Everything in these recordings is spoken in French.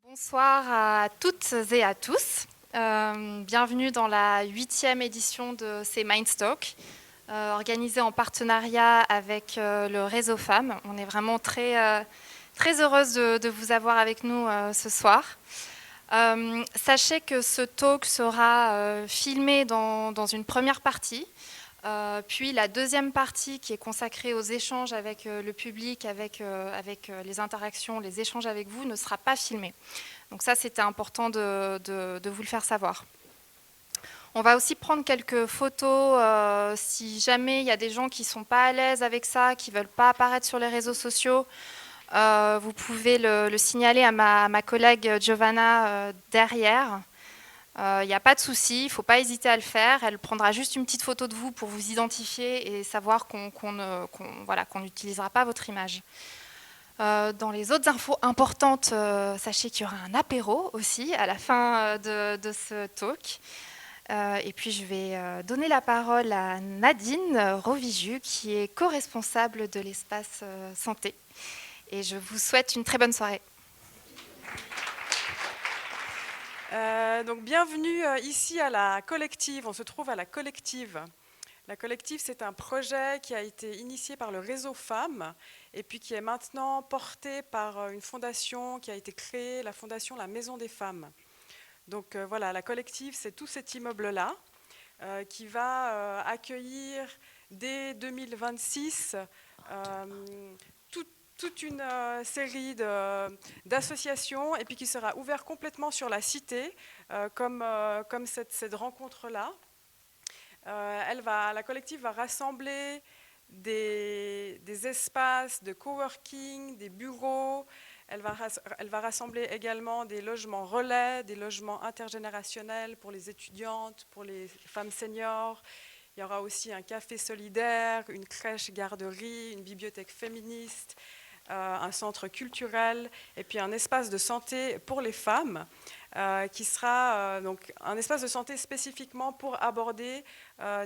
Bonsoir à toutes et à tous. Bienvenue dans la 8e édition de ces Mindstalk, organisée en partenariat avec le réseau Femmes. On est vraiment très heureuse de vous avoir avec nous ce soir. Sachez que ce talk sera filmé dans une première partie, puis la deuxième partie qui est consacrée aux échanges avec le public, avec les interactions, les échanges avec vous, ne sera pas filmée. Donc ça, c'était important de vous le faire savoir. On va aussi prendre quelques photos si jamais il y a des gens qui ne sont pas à l'aise avec ça, qui ne veulent pas apparaître sur les réseaux sociaux. Vous pouvez le signaler à ma collègue Giovanna derrière. Il n'y a pas de souci, il ne faut pas hésiter à le faire. Elle prendra juste une petite photo de vous pour vous identifier et savoir qu'on n'utilisera pas votre image. Dans les autres infos importantes, sachez qu'il y aura un apéro aussi à la fin de ce talk. Et puis je vais donner la parole à Nadine Roviju, qui est co-responsable de l'espace santé. Et je vous souhaite une très bonne soirée. Donc bienvenue ici à la collective. On se trouve à la collective. La collective, c'est un projet qui a été initié par le réseau Femmes et puis qui est maintenant porté par une fondation qui a été créée, la fondation La Maison des Femmes. Donc voilà, la collective, c'est tout cet immeuble-là qui va accueillir dès 2026 toute une série d'associations et puis qui sera ouvert complètement sur la cité, comme cette rencontre-là. La collective va rassembler des espaces de coworking, des bureaux. Elle va rassembler également des logements relais, des logements intergénérationnels pour les étudiantes, pour les femmes seniors. Il y aura aussi un café solidaire, une crèche garderie, une bibliothèque féministe, un centre culturel et puis un espace de santé pour les femmes qui sera donc un espace de santé spécifiquement pour aborder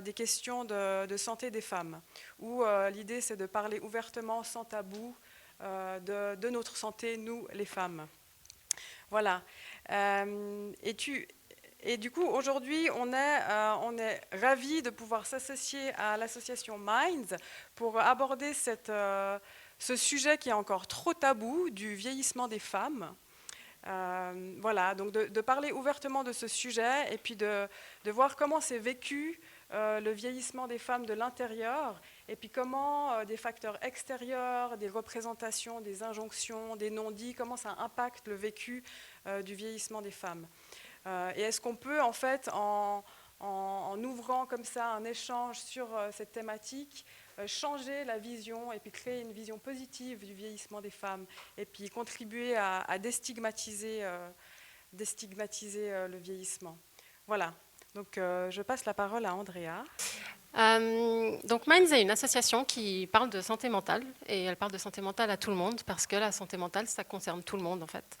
des questions de santé des femmes, où l'idée c'est de parler ouvertement, sans tabou, de notre santé, nous les femmes. Voilà. Et du coup, aujourd'hui, on est ravis de pouvoir s'associer à l'association Minds pour aborder ce sujet qui est encore trop tabou du vieillissement des femmes. Voilà, donc de parler ouvertement de ce sujet et puis de voir comment c'est vécu le vieillissement des femmes de l'intérieur et puis comment des facteurs extérieurs, des représentations, des injonctions, des non-dits, comment ça impacte le vécu du vieillissement des femmes. Et est-ce qu'on peut, en fait, en ouvrant comme ça un échange sur cette thématique, changer la vision et puis créer une vision positive du vieillissement des femmes et puis contribuer à déstigmatiser le vieillissement. Voilà. Donc je passe la parole à Andrea. Donc Minds est une association qui parle de santé mentale et elle parle de santé mentale à tout le monde parce que la santé mentale, ça concerne tout le monde en fait.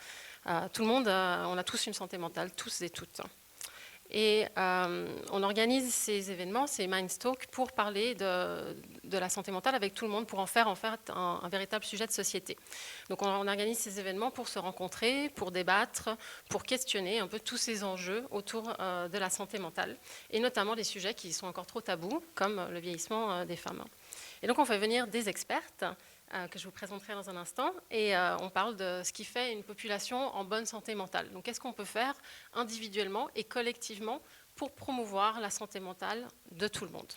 Tout le monde, on a tous une santé mentale, tous et toutes. Et on organise ces événements, ces Mindstalk, pour parler de la santé mentale avec tout le monde, pour en fait un véritable sujet de société. Donc on organise ces événements pour se rencontrer, pour débattre, pour questionner un peu tous ces enjeux autour de la santé mentale, et notamment des sujets qui sont encore trop tabous, comme le vieillissement des femmes. Et donc on fait venir des expertes, que je vous présenterai dans un instant, et on parle de ce qui fait une population en bonne santé mentale. Donc qu'est-ce qu'on peut faire individuellement et collectivement pour promouvoir la santé mentale de tout le monde.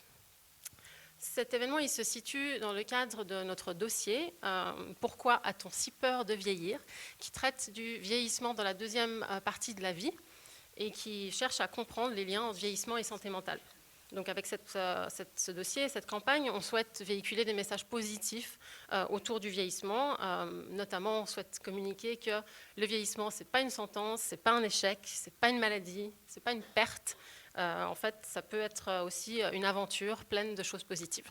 Cet événement, il se situe dans le cadre de notre dossier « Pourquoi a-t-on si peur de vieillir ?», qui traite du vieillissement dans la deuxième partie de la vie et qui cherche à comprendre les liens entre vieillissement et santé mentale. Donc avec ce dossier, cette campagne, on souhaite véhiculer des messages positifs autour du vieillissement. Notamment, on souhaite communiquer que le vieillissement, ce n'est pas une sentence, ce n'est pas un échec, ce n'est pas une maladie, ce n'est pas une perte. En fait, ça peut être aussi une aventure pleine de choses positives.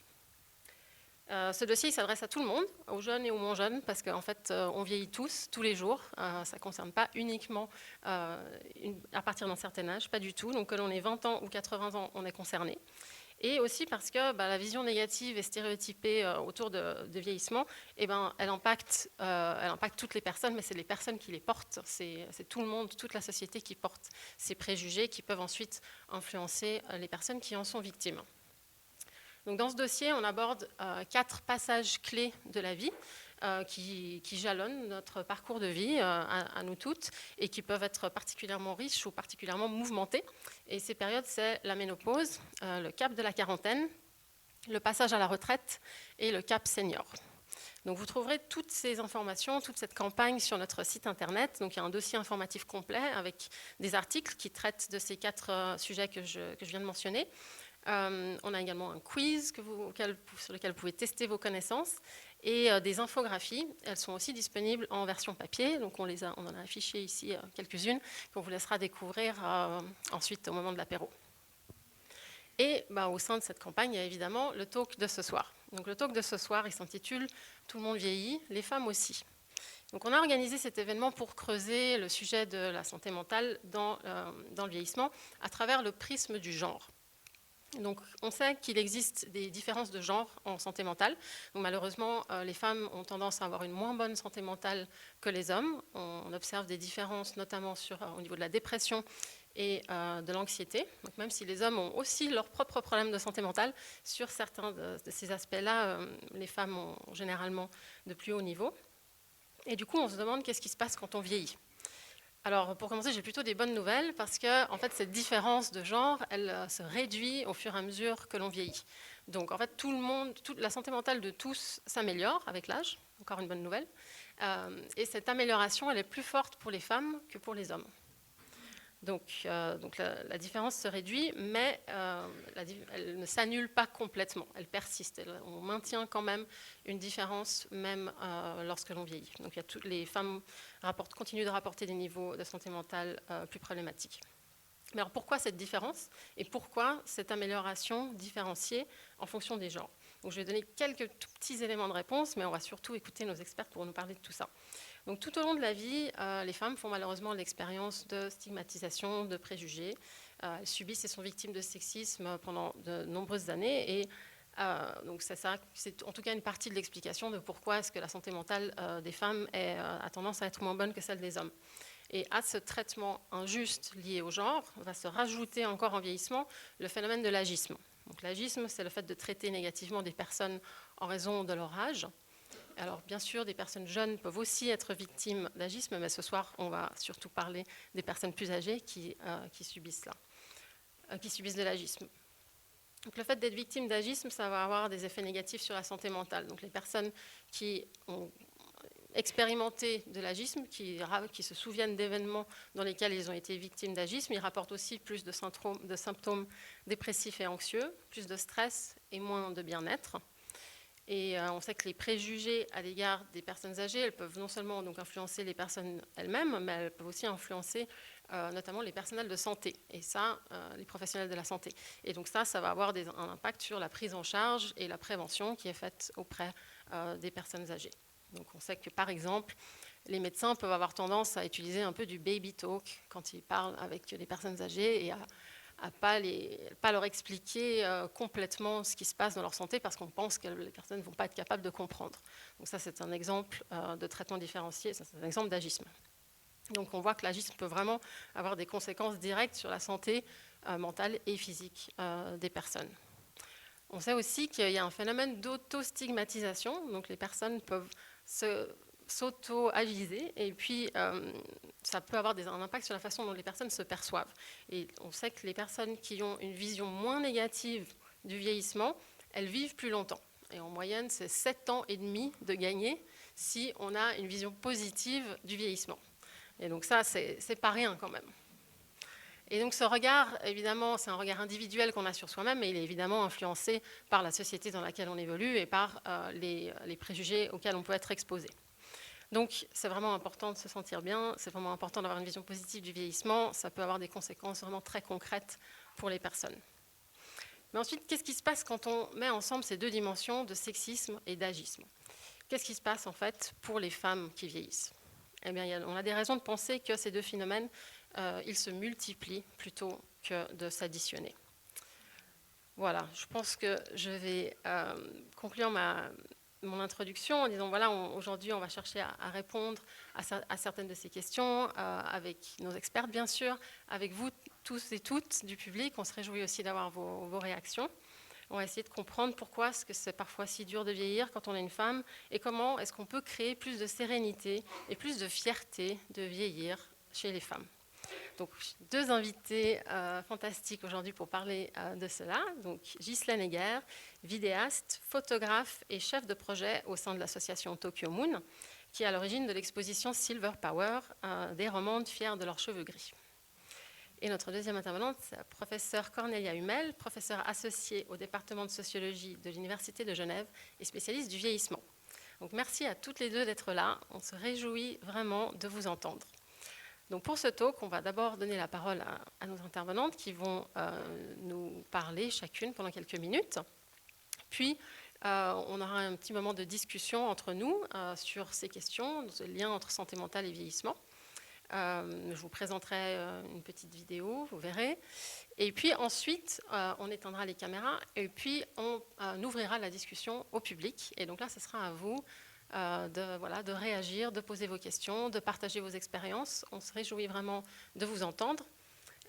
Ce dossier s'adresse à tout le monde, aux jeunes et aux moins jeunes, parce qu'en fait, on vieillit tous les jours. Ça ne concerne pas uniquement à partir d'un certain âge, pas du tout. Donc que l'on ait 20 ans ou 80 ans, on est concerné. Et aussi parce que la vision négative et stéréotypée autour de vieillissement, elle impacte toutes les personnes, mais c'est les personnes qui les portent. C'est tout le monde, toute la société qui porte ces préjugés qui peuvent ensuite influencer les personnes qui en sont victimes. Donc dans ce dossier, on aborde 4 passages clés de la vie qui jalonnent notre parcours de vie à nous toutes et qui peuvent être particulièrement riches ou particulièrement mouvementés. Et ces périodes, c'est la ménopause, le cap de la quarantaine, le passage à la retraite et le cap senior. Donc vous trouverez toutes ces informations, toute cette campagne sur notre site internet. Donc il y a un dossier informatif complet avec des articles qui traitent de ces 4 sujets que je viens de mentionner. On a également un quiz sur lequel vous pouvez tester vos connaissances et des infographies. Elles sont aussi disponibles en version papier, donc on en a affiché ici quelques-unes qu'on vous laissera découvrir ensuite au moment de l'apéro. Et au sein de cette campagne, il y a évidemment le talk de ce soir. Donc le talk de ce soir, il s'intitule « Tout le monde vieillit, les femmes aussi ». Donc on a organisé cet événement pour creuser le sujet de la santé mentale dans le vieillissement à travers le prisme du genre. Donc, on sait qu'il existe des différences de genre en santé mentale. Donc, malheureusement, les femmes ont tendance à avoir une moins bonne santé mentale que les hommes. On observe des différences notamment au niveau de la dépression et de l'anxiété. Donc, même si les hommes ont aussi leurs propres problèmes de santé mentale, sur certains de ces aspects-là, les femmes ont généralement de plus haut niveau. Et du coup, on se demande qu'est-ce qui se passe quand on vieillit. Alors, pour commencer, j'ai plutôt des bonnes nouvelles parce que, en fait, cette différence de genre, elle se réduit au fur et à mesure que l'on vieillit. Donc, en fait, la santé mentale de tous s'améliore avec l'âge. Encore une bonne nouvelle. Et cette amélioration, elle est plus forte pour les femmes que pour les hommes. Donc la différence se réduit, mais elle ne s'annule pas complètement, elle persiste. On maintient quand même une différence, même lorsque l'on vieillit. Donc les femmes continuent de rapporter des niveaux de santé mentale plus problématiques. Mais alors pourquoi cette différence et pourquoi cette amélioration différenciée en fonction des genres? Donc je vais donner quelques tout petits éléments de réponse, mais on va surtout écouter nos experts pour nous parler de tout ça. Donc, tout au long de la vie, les femmes font malheureusement l'expérience de stigmatisation, de préjugés. Elles subissent et sont victimes de sexisme pendant de nombreuses années. Et donc c'est en tout cas une partie de l'explication de pourquoi est-ce que la santé mentale des femmes a tendance à être moins bonne que celle des hommes. Et à ce traitement injuste lié au genre, va se rajouter encore en vieillissement le phénomène de l'agisme. Donc l'agisme, c'est le fait de traiter négativement des personnes en raison de leur âge. Alors, bien sûr, des personnes jeunes peuvent aussi être victimes d'agisme, mais ce soir, on va surtout parler des personnes plus âgées qui subissent de l'agisme. Donc, le fait d'être victime d'agisme, ça va avoir des effets négatifs sur la santé mentale. Donc, les personnes qui ont expérimenté de l'agisme, qui se souviennent d'événements dans lesquels ils ont été victimes d'agisme, ils rapportent aussi plus de symptômes dépressifs et anxieux, plus de stress et moins de bien-être. Et on sait que les préjugés à l'égard des personnes âgées, elles peuvent non seulement donc influencer les personnes elles-mêmes, mais elles peuvent aussi influencer notamment les personnels de santé, et ça, les professionnels de la santé. Et donc ça va avoir un impact sur la prise en charge et la prévention qui est faite auprès des personnes âgées. Donc on sait que par exemple, les médecins peuvent avoir tendance à utiliser un peu du baby talk quand ils parlent avec les personnes âgées et à pas leur expliquer complètement ce qui se passe dans leur santé parce qu'on pense que les personnes ne vont pas être capables de comprendre. Donc ça, c'est un exemple de traitement différencié, c'est un exemple d'agisme. Donc on voit que l'agisme peut vraiment avoir des conséquences directes sur la santé mentale et physique des personnes. On sait aussi qu'il y a un phénomène d'auto-stigmatisation, donc les personnes peuvent s'auto-agiser et puis ça peut avoir un impact sur la façon dont les personnes se perçoivent. Et on sait que les personnes qui ont une vision moins négative du vieillissement, elles vivent plus longtemps. Et en moyenne, c'est 7 ans et demi de gagner si on a une vision positive du vieillissement. Et donc ça, c'est pas rien quand même. Et donc ce regard, évidemment, c'est un regard individuel qu'on a sur soi-même, mais il est évidemment influencé par la société dans laquelle on évolue et par les préjugés auxquels on peut être exposé. Donc c'est vraiment important de se sentir bien, c'est vraiment important d'avoir une vision positive du vieillissement, ça peut avoir des conséquences vraiment très concrètes pour les personnes. Mais ensuite, qu'est-ce qui se passe quand on met ensemble ces deux dimensions de sexisme et d'agisme? Qu'est-ce qui se passe en fait pour les femmes qui vieillissent? Eh bien, on a des raisons de penser que ces deux phénomènes, ils se multiplient plutôt que de s'additionner. Voilà, je pense que je vais conclure mon introduction en disant, voilà, aujourd'hui, on va chercher à répondre à certaines de ces questions avec nos experts, bien sûr, avec vous tous et toutes du public. On se réjouit aussi d'avoir vos réactions. On va essayer de comprendre pourquoi est-ce que c'est parfois si dur de vieillir quand on est une femme et comment est-ce qu'on peut créer plus de sérénité et plus de fierté de vieillir chez les femmes. Donc, 2 invités fantastiques aujourd'hui pour parler de cela. Donc, Ghislaine Egger, vidéaste, photographe et chef de projet au sein de l'association Tokyo Moon, qui est à l'origine de l'exposition Silver Power, des romandes fiers de leurs cheveux gris. Et notre deuxième intervenante, c'est la professeure Cornelia Hummel, professeure associée au département de sociologie de l'Université de Genève et spécialiste du vieillissement. Donc merci à toutes les deux d'être là. On se réjouit vraiment de vous entendre. Donc pour ce talk, on va d'abord donner la parole à nos intervenantes qui vont nous parler chacune pendant quelques minutes. Puis, on aura un petit moment de discussion entre nous sur ces questions, ce lien entre santé mentale et vieillissement. Je vous présenterai une petite vidéo, vous verrez. Et puis ensuite, on éteindra les caméras et puis on ouvrira la discussion au public. Et donc là, ce sera à vous de réagir, de poser vos questions, de partager vos expériences. On se réjouit vraiment de vous entendre.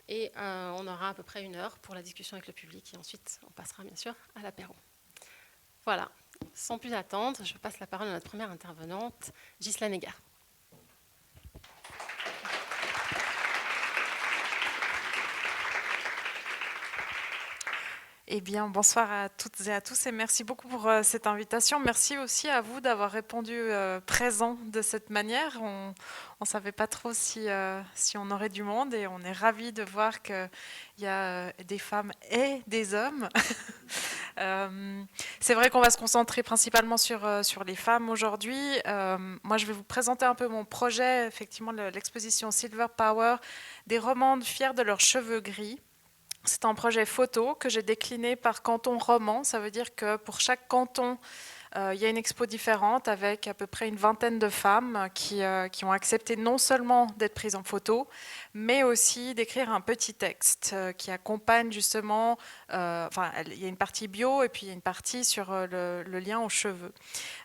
Et on aura à peu près 1 heure pour la discussion avec le public. Et ensuite, on passera bien sûr à l'apéro. Voilà, sans plus attendre, je passe la parole à notre première intervenante, Ghislaine Egger. Eh bien, bonsoir à toutes et à tous et merci beaucoup pour cette invitation. Merci aussi à vous d'avoir répondu présent de cette manière. On ne savait pas trop si on aurait du monde et on est ravis de voir qu'il y a des femmes et des hommes. C'est vrai qu'on va se concentrer principalement sur les femmes aujourd'hui. Moi, je vais vous présenter un peu mon projet, effectivement, l'exposition Silver Power, des romandes fiers de leurs cheveux gris. C'est un projet photo que j'ai décliné par canton roman. Ça veut dire que pour chaque canton, il y a une expo différente avec à peu près une vingtaine de femmes qui ont accepté non seulement d'être prises en photo, mais aussi d'écrire un petit texte qui accompagne justement, il y a une partie bio et puis il y a une partie sur le lien aux cheveux.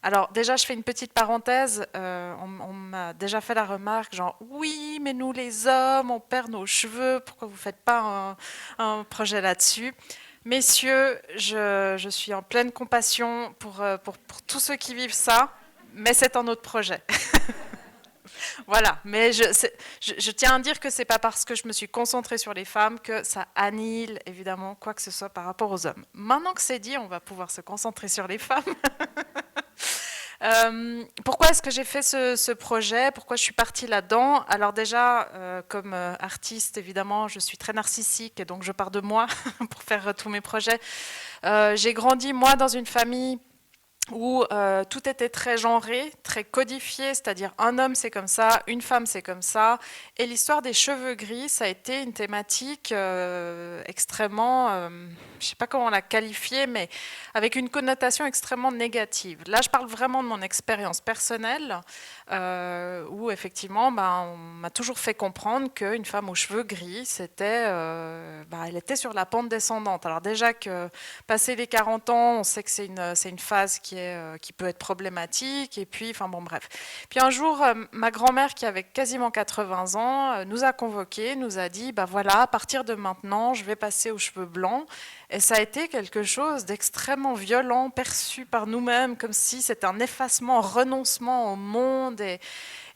Alors déjà, je fais une petite parenthèse, on m'a déjà fait la remarque, genre oui, mais nous les hommes, on perd nos cheveux, pourquoi vous ne faites pas un projet là-dessus ? Messieurs, je suis en pleine compassion pour tous ceux qui vivent ça, mais c'est un autre projet. Voilà, mais je tiens à dire que ce n'est pas parce que je me suis concentrée sur les femmes que ça annihile évidemment quoi que ce soit par rapport aux hommes. Maintenant que c'est dit, on va pouvoir se concentrer sur les femmes. Pourquoi est-ce que j'ai fait ce projet ? Pourquoi je suis partie là-dedans ? Alors déjà, comme artiste, évidemment, je suis très narcissique et donc je pars de moi pour faire tous mes projets. J'ai grandi, moi, dans une famille où tout était très genré, très codifié, c'est-à-dire un homme c'est comme ça, une femme c'est comme ça, et l'histoire des cheveux gris, ça a été une thématique extrêmement, je ne sais pas comment la qualifier, mais avec une connotation extrêmement négative. Là, je parle vraiment de mon expérience personnelle, où effectivement, on m'a toujours fait comprendre qu'une femme aux cheveux gris, elle était sur la pente descendante. Alors déjà que passé les 40 ans, on sait que c'est une phase qui peut être problématique, et puis, bref. Puis un jour, ma grand-mère, qui avait quasiment 80 ans, nous a convoqués, nous a dit, voilà, à partir de maintenant, je vais passer aux cheveux blancs, et ça a été quelque chose d'extrêmement violent, perçu par nous-mêmes, comme si c'était un effacement, un renoncement au monde,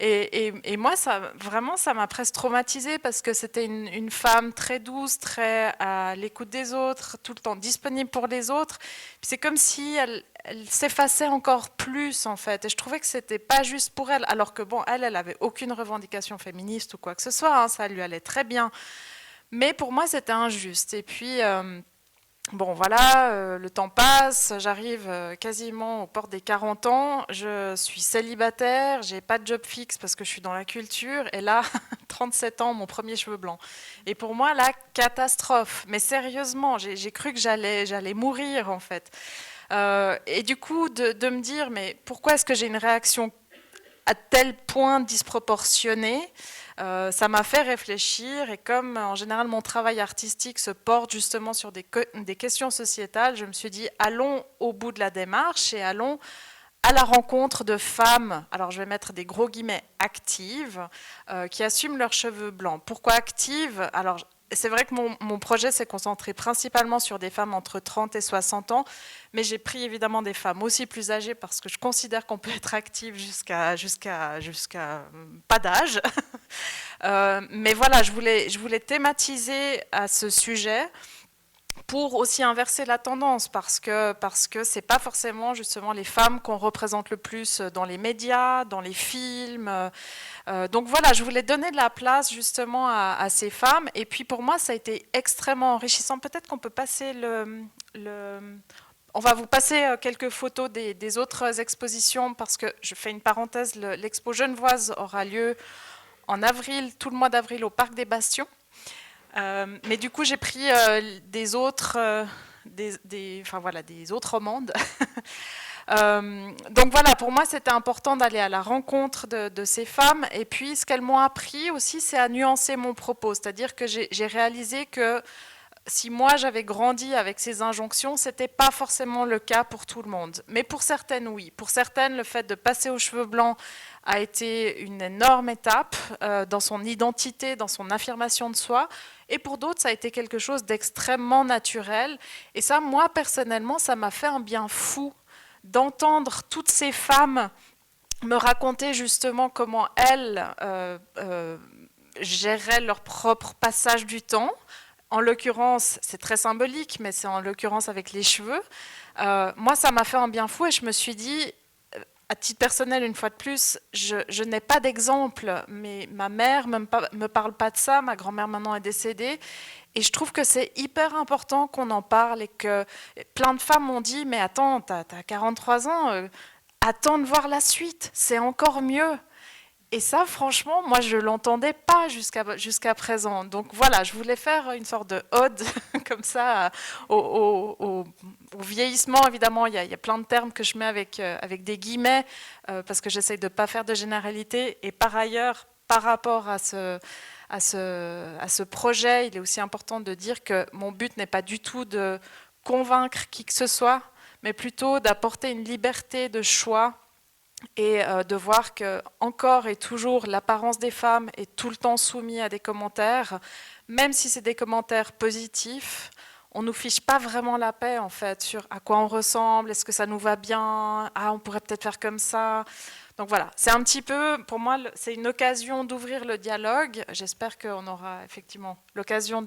et moi, ça m'a presque traumatisée, parce que c'était une femme très douce, très à l'écoute des autres, tout le temps disponible pour les autres, puis c'est comme si elle s'effaçait encore plus en fait, et je trouvais que c'était pas juste pour elle, alors que elle avait aucune revendication féministe ou quoi que ce soit, ça lui allait très bien, mais pour moi c'était injuste. Et puis le temps passe, j'arrive quasiment aux portes des 40 ans, je suis célibataire, j'ai pas de job fixe parce que je suis dans la culture, et là, 37 ans, mon premier cheveu blanc. Et pour moi, la catastrophe, mais sérieusement, j'ai cru que j'allais mourir en fait. Et du coup, de me dire, mais pourquoi est-ce que j'ai une réaction à tel point disproportionnée ? ça m'a fait réfléchir, et comme en général mon travail artistique se porte justement sur des questions sociétales, je me suis dit allons au bout de la démarche et allons à la rencontre de femmes, alors je vais mettre des gros guillemets, actives, qui assument leurs cheveux blancs. Pourquoi actives? Alors c'est vrai que mon projet s'est concentré principalement sur des femmes entre 30 et 60 ans, mais j'ai pris évidemment des femmes aussi plus âgées parce que je considère qu'on peut être active jusqu'à pas d'âge. Mais voilà, je voulais thématiser à ce sujet pour aussi inverser la tendance, parce que c'est pas forcément justement les femmes qu'on représente le plus dans les médias, dans les films. Donc voilà, je voulais donner de la place justement à ces femmes. Et puis pour moi, ça a été extrêmement enrichissant. Peut-être qu'on peut passer on va vous passer quelques photos des autres expositions, parce que je fais une parenthèse, l'expo Genevoise aura lieu en avril, tout le mois d'avril au Parc des Bastions. Mais du coup, j'ai pris des autres romandes. Donc voilà, pour moi, c'était important d'aller à la rencontre de ces femmes. Et puis, ce qu'elles m'ont appris aussi, c'est à nuancer mon propos. C'est-à-dire que j'ai réalisé que si moi, j'avais grandi avec ces injonctions, ce n'était pas forcément le cas pour tout le monde. Mais pour certaines, oui. Pour certaines, le fait de passer aux cheveux blancs a été une énorme étape dans son identité, dans son affirmation de soi. Et pour d'autres, ça a été quelque chose d'extrêmement naturel. Et ça, moi, personnellement, ça m'a fait un bien fou d'entendre toutes ces femmes me raconter justement comment elles géraient leur propre passage du temps. En l'occurrence, c'est très symbolique, mais c'est en l'occurrence avec les cheveux. Moi, ça m'a fait un bien fou et je me suis dit, à titre personnel, une fois de plus, je n'ai pas d'exemple, mais ma mère ne me parle pas de ça, ma grand-mère maintenant est décédée, et je trouve que c'est hyper important qu'on en parle, et que plein de femmes m'ont dit, mais attends, t'as 43 ans, attends de voir la suite, c'est encore mieux. Et ça, franchement, moi, je ne l'entendais pas jusqu'à présent. Donc voilà, je voulais faire une sorte de ode, comme ça, au vieillissement. Évidemment, il y a plein de termes que je mets avec des guillemets, parce que j'essaye de ne pas faire de généralité. Et par ailleurs, par rapport à ce projet, il est aussi important de dire que mon but n'est pas du tout de convaincre qui que ce soit, mais plutôt d'apporter une liberté de choix, et de voir que encore et toujours l'apparence des femmes est tout le temps soumise à des commentaires, même si c'est des commentaires positifs. On nous fiche pas vraiment la paix en fait sur à quoi on ressemble, est-ce que ça nous va bien, on pourrait peut-être faire comme ça. Donc voilà, c'est un petit peu, pour moi, c'est une occasion d'ouvrir le dialogue. J'espère qu'on aura effectivement l'occasion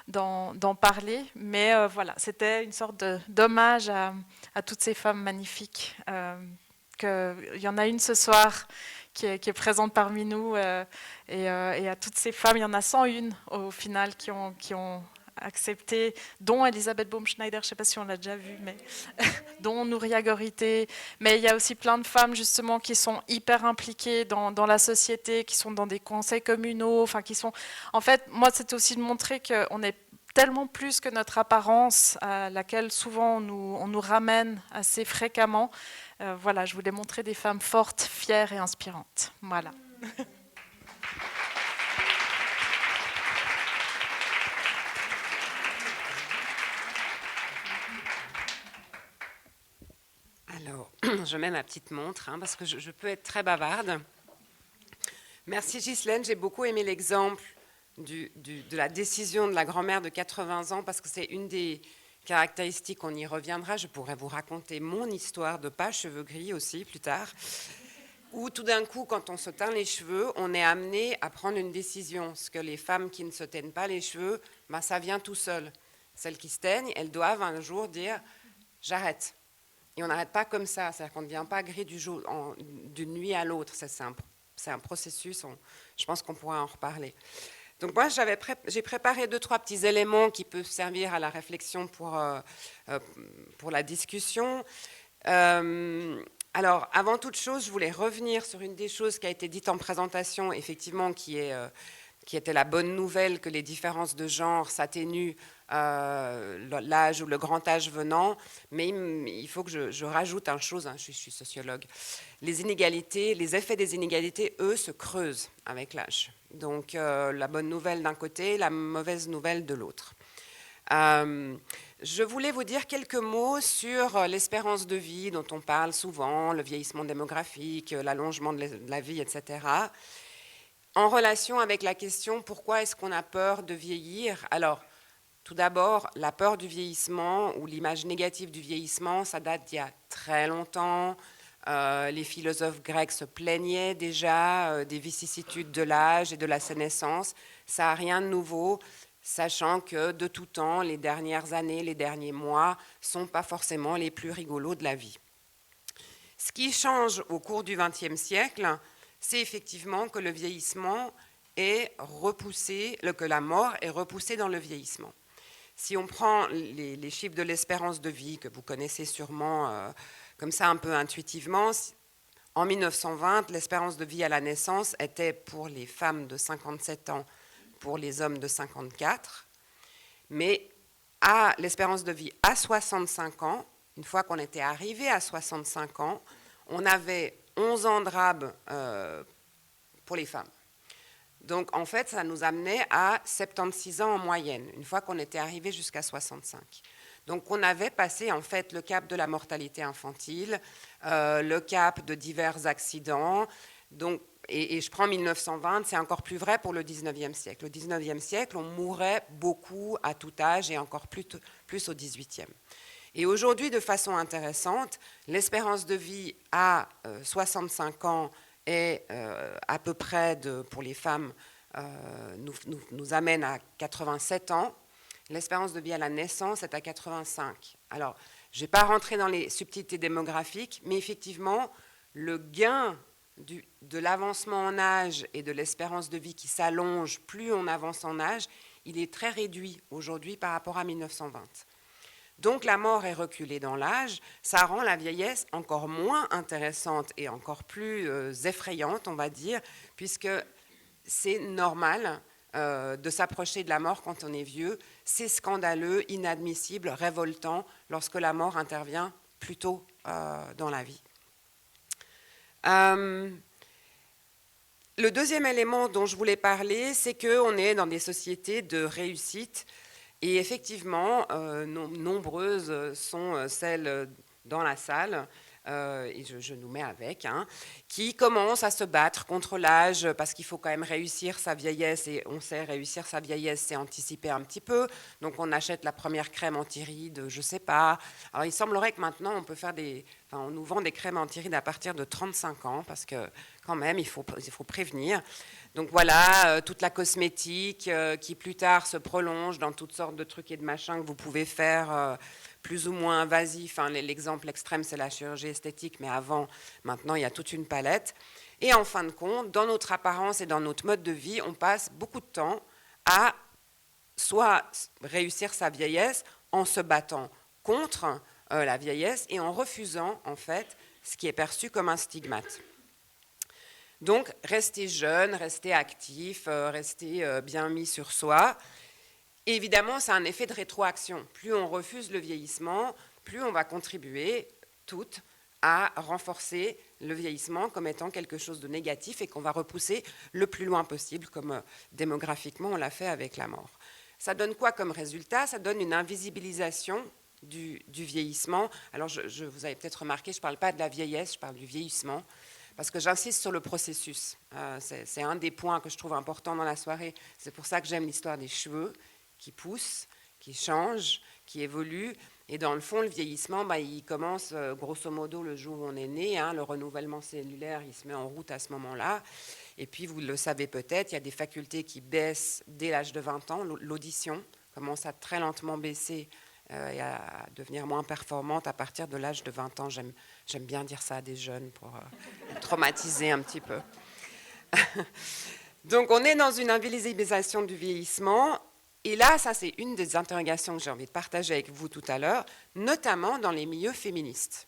d'en parler, mais voilà, c'était une sorte d'hommage à toutes ces femmes magnifiques. Il y en a une ce soir qui est présente parmi nous, et à toutes ces femmes, il y en a 101 au final qui ont accepté, dont Elisabeth Baumschneider, je ne sais pas si on l'a déjà vue, mais dont Nouria Gorité, mais il y a aussi plein de femmes justement qui sont hyper impliquées dans la société, qui sont dans des conseils communaux, enfin qui sont... En fait, moi, c'est aussi de montrer qu'on est tellement plus que notre apparence, à laquelle souvent on nous ramène assez fréquemment. Voilà, je voulais montrer des femmes fortes, fières et inspirantes. Voilà. Alors, je mets ma petite montre, parce que je peux être très bavarde. Merci Ghislaine, j'ai beaucoup aimé l'exemple de la décision de la grand-mère de 80 ans, parce que c'est une des caractéristiques, on y reviendra. Je pourrais vous raconter mon histoire de pas cheveux gris aussi plus tard, où tout d'un coup, quand on se teint les cheveux, on est amené à prendre une décision. Ce que les femmes qui ne se teignent pas les cheveux, ça vient tout seul. Celles qui se teignent, elles doivent un jour dire « j'arrête ». Et on n'arrête pas comme ça, c'est-à-dire qu'on ne devient pas gris d'une nuit à l'autre. C'est un processus, je pense qu'on pourra en reparler. Donc moi, j'ai préparé 2-3 petits éléments qui peuvent servir à la réflexion pour la discussion. Alors, avant toute chose, je voulais revenir sur une des choses qui a été dite en présentation, effectivement, qui était la bonne nouvelle que les différences de genre s'atténuent, l'âge ou le grand âge venant, mais il faut que je rajoute une chose, je suis sociologue. Les inégalités, les effets des inégalités, eux, se creusent avec l'âge. Donc la bonne nouvelle d'un côté, la mauvaise nouvelle de l'autre. Je voulais vous dire quelques mots sur l'espérance de vie dont on parle souvent, le vieillissement démographique, l'allongement de la vie, etc. En relation avec la question pourquoi est-ce qu'on a peur de vieillir? Alors, tout d'abord, la peur du vieillissement ou l'image négative du vieillissement, ça date d'il y a très longtemps. Les philosophes grecs se plaignaient déjà des vicissitudes de l'âge et de la sénescence. Ça n'a rien de nouveau, sachant que de tout temps, les dernières années, les derniers mois ne sont pas forcément les plus rigolos de la vie. Ce qui change au cours du XXe siècle, c'est effectivement que le vieillissement est repoussé, que la mort est repoussée dans le vieillissement. Si on prend les chiffres de l'espérance de vie, que vous connaissez sûrement comme ça un peu intuitivement, en 1920, l'espérance de vie à la naissance était pour les femmes de 57 ans, pour les hommes de 54, mais à l'espérance de vie à 65 ans, une fois qu'on était arrivé à 65 ans, on avait 11 ans de rab pour les femmes. Donc, en fait, ça nous amenait à 76 ans en moyenne, une fois qu'on était arrivé jusqu'à 65. Donc, on avait passé, en fait, le cap de la mortalité infantile, le cap de divers accidents. Donc, et je prends 1920, c'est encore plus vrai pour le 19e siècle. Au 19e siècle, on mourait beaucoup à tout âge et encore plus au 18e. Et aujourd'hui, de façon intéressante, l'espérance de vie à 65 ans est à peu près, pour les femmes, nous amène à 87 ans. L'espérance de vie à la naissance est à 85. Alors, je ne vais pas rentrer dans les subtilités démographiques, mais effectivement, le gain de l'avancement en âge et de l'espérance de vie qui s'allonge, plus on avance en âge, il est très réduit aujourd'hui par rapport à 1920. Donc la mort est reculée dans l'âge, ça rend la vieillesse encore moins intéressante et encore plus effrayante, on va dire, puisque c'est normal de s'approcher de la mort quand on est vieux. C'est scandaleux, inadmissible, révoltant lorsque la mort intervient plus tôt dans la vie. Le deuxième élément dont je voulais parler, c'est qu'on est dans des sociétés de réussite. Et effectivement, nombreuses sont celles dans la salle, et je nous mets avec, qui commencent à se battre contre l'âge parce qu'il faut quand même réussir sa vieillesse, et on sait réussir sa vieillesse, c'est anticiper un petit peu. Donc on achète la première crème anti-rides, je ne sais pas. Alors il semblerait que maintenant on peut faire on nous vend des crèmes anti-rides à partir de 35 ans parce que quand même il faut prévenir. Donc voilà, toute la cosmétique qui plus tard se prolonge dans toutes sortes de trucs et de machins que vous pouvez faire plus ou moins invasifs. L'exemple extrême, c'est la chirurgie esthétique, mais maintenant, il y a toute une palette. Et en fin de compte, dans notre apparence et dans notre mode de vie, on passe beaucoup de temps à soit réussir sa vieillesse en se battant contre la vieillesse et en refusant, en fait, ce qui est perçu comme un stigmate. Donc, rester jeune, rester actif, rester bien mis sur soi. Et évidemment, ça a un effet de rétroaction. Plus on refuse le vieillissement, plus on va contribuer toutes à renforcer le vieillissement comme étant quelque chose de négatif et qu'on va repousser le plus loin possible, comme démographiquement on l'a fait avec la mort. Ça donne quoi comme résultat? Ça donne une invisibilisation du vieillissement. Alors, vous avez peut-être remarqué, je ne parle pas de la vieillesse, je parle du vieillissement. Parce que j'insiste sur le processus. C'est un des points que je trouve important dans la soirée. C'est pour ça que j'aime l'histoire des cheveux qui poussent, qui changent, qui évoluent. Et dans le fond, le vieillissement, il commence grosso modo le jour où on est né. Le renouvellement cellulaire, il se met en route à ce moment-là. Et puis, vous le savez peut-être, il y a des facultés qui baissent dès l'âge de 20 ans. L'audition commence à très lentement baisser et à devenir moins performante à partir de l'âge de 20 ans. J'aime bien dire ça à des jeunes pour traumatiser un petit peu. Donc on est dans une invisibilisation du vieillissement. Et là, ça c'est une des interrogations que j'ai envie de partager avec vous tout à l'heure, notamment dans les milieux féministes.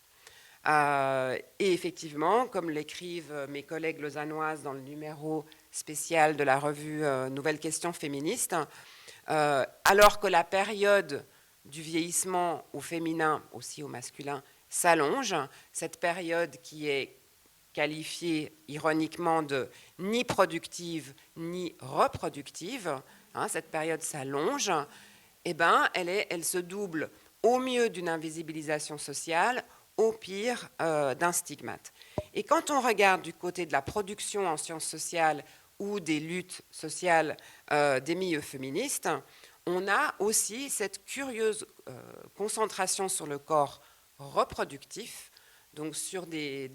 Et effectivement, comme l'écrivent mes collègues lausannoises dans le numéro spécial de la revue Nouvelles questions féministes, alors que la période du vieillissement au féminin, aussi au masculin, s'allonge, cette période qui est qualifiée ironiquement de ni productive ni reproductive, hein, cette période s'allonge, eh ben, elle se double au mieux d'une invisibilisation sociale, au pire d'un stigmate. Et quand on regarde du côté de la production en sciences sociales ou des luttes sociales des milieux féministes, on a aussi cette curieuse concentration sur le corps reproductif, donc sur des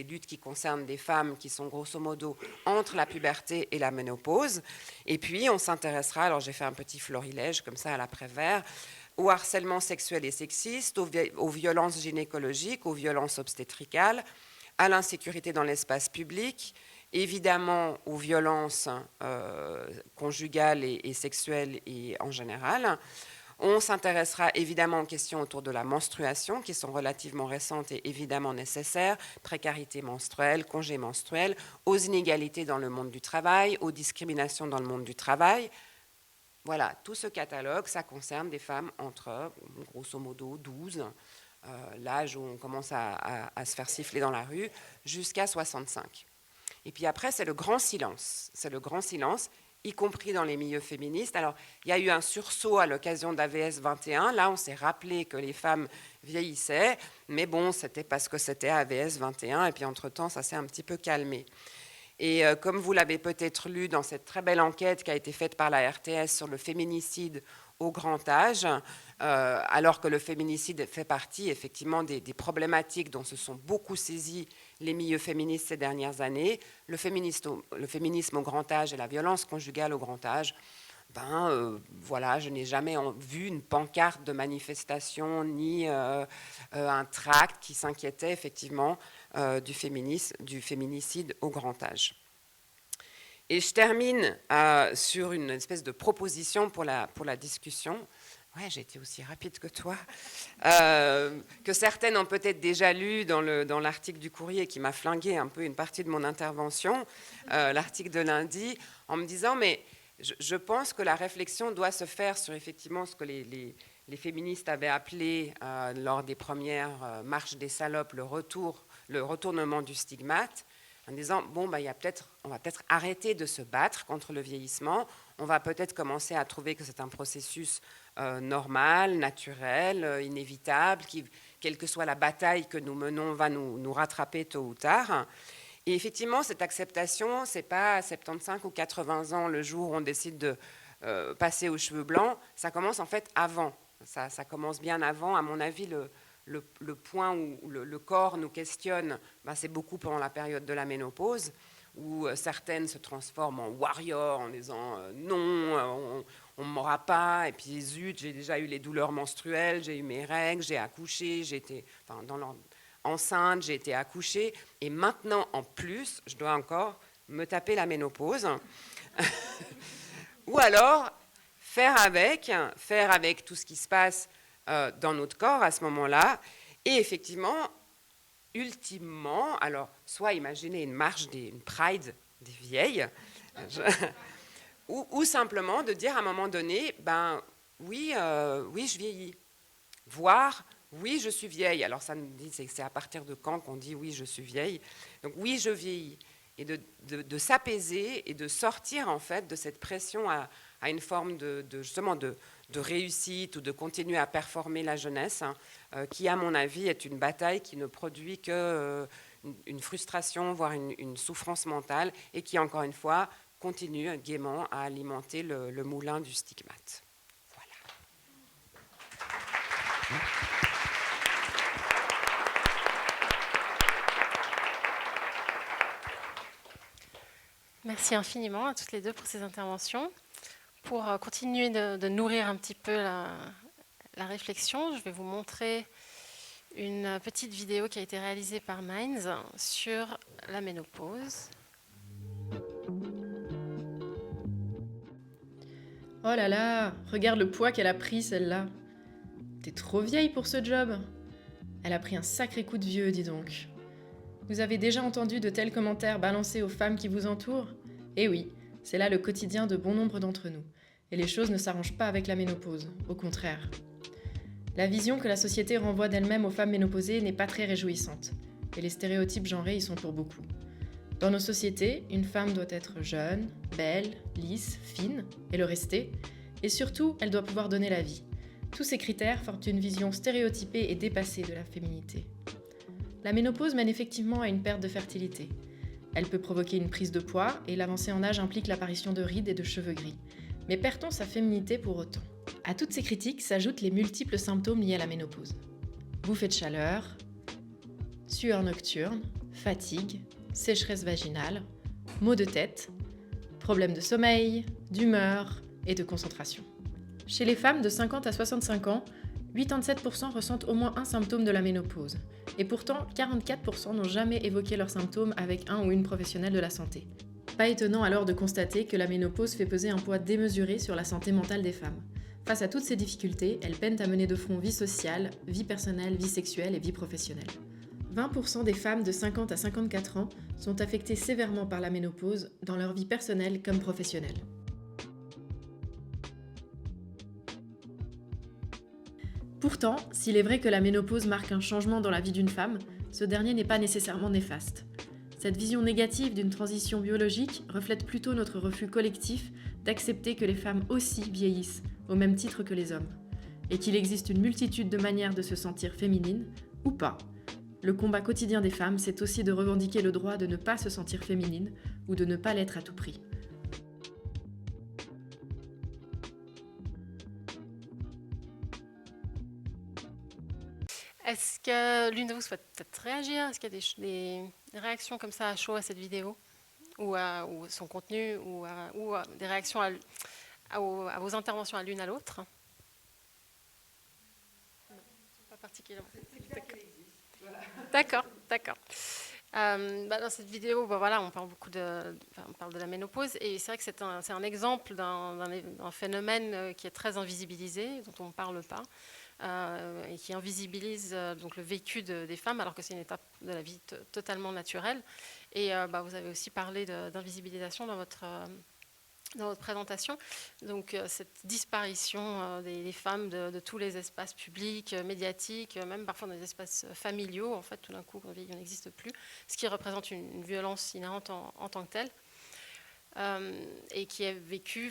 luttes qui concernent des femmes qui sont grosso modo entre la puberté et la ménopause. Et puis on s'intéressera, alors j'ai fait un petit florilège comme ça à l'après-vert, au harcèlement sexuel et sexiste, aux violences gynécologiques, aux violences obstétricales, à l'insécurité dans l'espace public, évidemment aux violences conjugales et sexuelles et en général. On s'intéressera évidemment aux questions autour de la menstruation, qui sont relativement récentes et évidemment nécessaires, précarité menstruelle, congé menstruel, aux inégalités dans le monde du travail, aux discriminations dans le monde du travail. Voilà, tout ce catalogue, ça concerne des femmes entre, grosso modo, 12, l'âge où on commence à se faire siffler dans la rue, jusqu'à 65. Et puis après, c'est le grand silence. C'est le grand silence, y compris dans les milieux féministes. Alors, il y a eu un sursaut à l'occasion d'AVS 21. Là, on s'est rappelé que les femmes vieillissaient, mais bon, c'était parce que c'était AVS 21, et puis entre-temps, ça s'est un petit peu calmé. Et comme vous l'avez peut-être lu dans cette très belle enquête qui a été faite par la RTS sur le féminicide au grand âge, alors que le féminicide fait partie effectivement des problématiques dont se sont beaucoup saisis les milieux féministes ces dernières années, le féminisme au grand âge et la violence conjugale au grand âge, voilà, je n'ai jamais vu une pancarte de manifestation ni un tract qui s'inquiétait effectivement du féminicide au grand âge. Et je termine sur une espèce de proposition pour la discussion. Ouais, j'ai été aussi rapide que toi. Que certaines ont peut-être déjà lu dans l'article du Courrier qui m'a flingué un peu une partie de mon intervention, l'article de lundi, en me disant, mais je pense que la réflexion doit se faire sur effectivement ce que les féministes avaient appelé lors des premières marches des salopes le retournement du stigmate, en disant, bon, on va peut-être arrêter de se battre contre le vieillissement, on va peut-être commencer à trouver que c'est un processus normal, naturel, inévitable, qui, quelle que soit la bataille que nous menons, va nous rattraper tôt ou tard. Et effectivement, cette acceptation, ce n'est pas à 75 ou 80 ans, le jour où on décide de passer aux cheveux blancs, ça commence en fait avant. Ça commence bien avant, à mon avis, le point où le corps nous questionne, c'est beaucoup pendant la période de la ménopause, où certaines se transforment en warrior en disant non, on ne m'aura pas, et puis zut, j'ai déjà eu les douleurs menstruelles, j'ai eu mes règles, j'ai accouché, j'étais enceinte, j'ai été accouchée, et maintenant en plus, je dois encore me taper la ménopause. Ou alors faire avec tout ce qui se passe dans notre corps à ce moment-là, et effectivement, ultimement, alors soit imaginer une marche, une pride des vieilles, ou simplement de dire à un moment donné, oui, je vieillis, voire oui, je suis vieille. Alors ça nous dit, c'est à partir de quand qu'on dit oui, je suis vieille. Donc oui, je vieillis, et de s'apaiser et de sortir en fait de cette pression à une forme justement de réussite ou de continuer à performer la jeunesse, qui, à mon avis, est une bataille qui ne produit que une frustration, voire une souffrance mentale, et qui, encore une fois, continue gaiement à alimenter le moulin du stigmate. Voilà. Merci infiniment à toutes les deux pour ces interventions. Pour continuer de nourrir un petit peu la réflexion, je vais vous montrer une petite vidéo qui a été réalisée par Minds sur la ménopause. Oh là là, regarde le poids qu'elle a pris celle-là. T'es trop vieille pour ce job. Elle a pris un sacré coup de vieux, dis donc. Vous avez déjà entendu de tels commentaires balancés aux femmes qui vous entourent ? Eh oui, c'est là le quotidien de bon nombre d'entre nous. Et les choses ne s'arrangent pas avec la ménopause, au contraire. La vision que la société renvoie d'elle-même aux femmes ménopausées n'est pas très réjouissante. et les stéréotypes genrés y sont pour beaucoup. Dans nos sociétés, une femme doit être jeune, belle, lisse, fine, et le rester, et surtout, elle doit pouvoir donner la vie. Tous ces critères forment une vision stéréotypée et dépassée de la féminité. La ménopause mène effectivement à une perte de fertilité. Elle peut provoquer une prise de poids, et l'avancée en âge implique l'apparition de rides et de cheveux gris. Mais perd-on sa féminité pour autant ? À toutes ces critiques s'ajoutent les multiples symptômes liés à la ménopause. Bouffées de chaleur, sueur nocturne, fatigue, sécheresse vaginale, maux de tête, problèmes de sommeil, d'humeur et de concentration. Chez les femmes de 50 à 65 ans, 87% ressentent au moins un symptôme de la ménopause. Et pourtant, 44% n'ont jamais évoqué leurs symptômes avec un ou une professionnelle de la santé. Pas étonnant alors de constater que la ménopause fait peser un poids démesuré sur la santé mentale des femmes. Face à toutes ces difficultés, elles peinent à mener de front vie sociale, vie personnelle, vie sexuelle et vie professionnelle. 20% des femmes de 50 à 54 ans sont affectées sévèrement par la ménopause dans leur vie personnelle comme professionnelle. Pourtant, s'il est vrai que la ménopause marque un changement dans la vie d'une femme, ce dernier n'est pas nécessairement néfaste. Cette vision négative d'une transition biologique reflète plutôt notre refus collectif d'accepter que les femmes aussi vieillissent, au même titre que les hommes, et qu'il existe une multitude de manières de se sentir féminine, ou pas. Le combat quotidien des femmes, c'est aussi de revendiquer le droit de ne pas se sentir féminine, ou de ne pas l'être à tout prix. Est-ce que l'une de vous souhaite peut-être réagir? Est-ce qu'il y a des réactions comme ça à chaud à cette vidéo ou son contenu ou des réactions à vos interventions à l'une à l'autre? Non, pas particulièrement. D'accord. Dans cette vidéo, on parle beaucoup on parle de la ménopause et c'est vrai que c'est un exemple d'un phénomène qui est très invisibilisé, dont on ne parle pas. Et qui invisibilise donc le vécu des femmes, alors que c'est une étape de la vie totalement naturelle. Et vous avez aussi parlé d'invisibilisation dans votre présentation. Donc cette disparition des femmes de tous les espaces publics, médiatiques, même parfois dans les espaces familiaux, en fait, tout d'un coup, quand il n'existe plus, ce qui représente une violence inhérente en tant que telle. Et qui est vécu,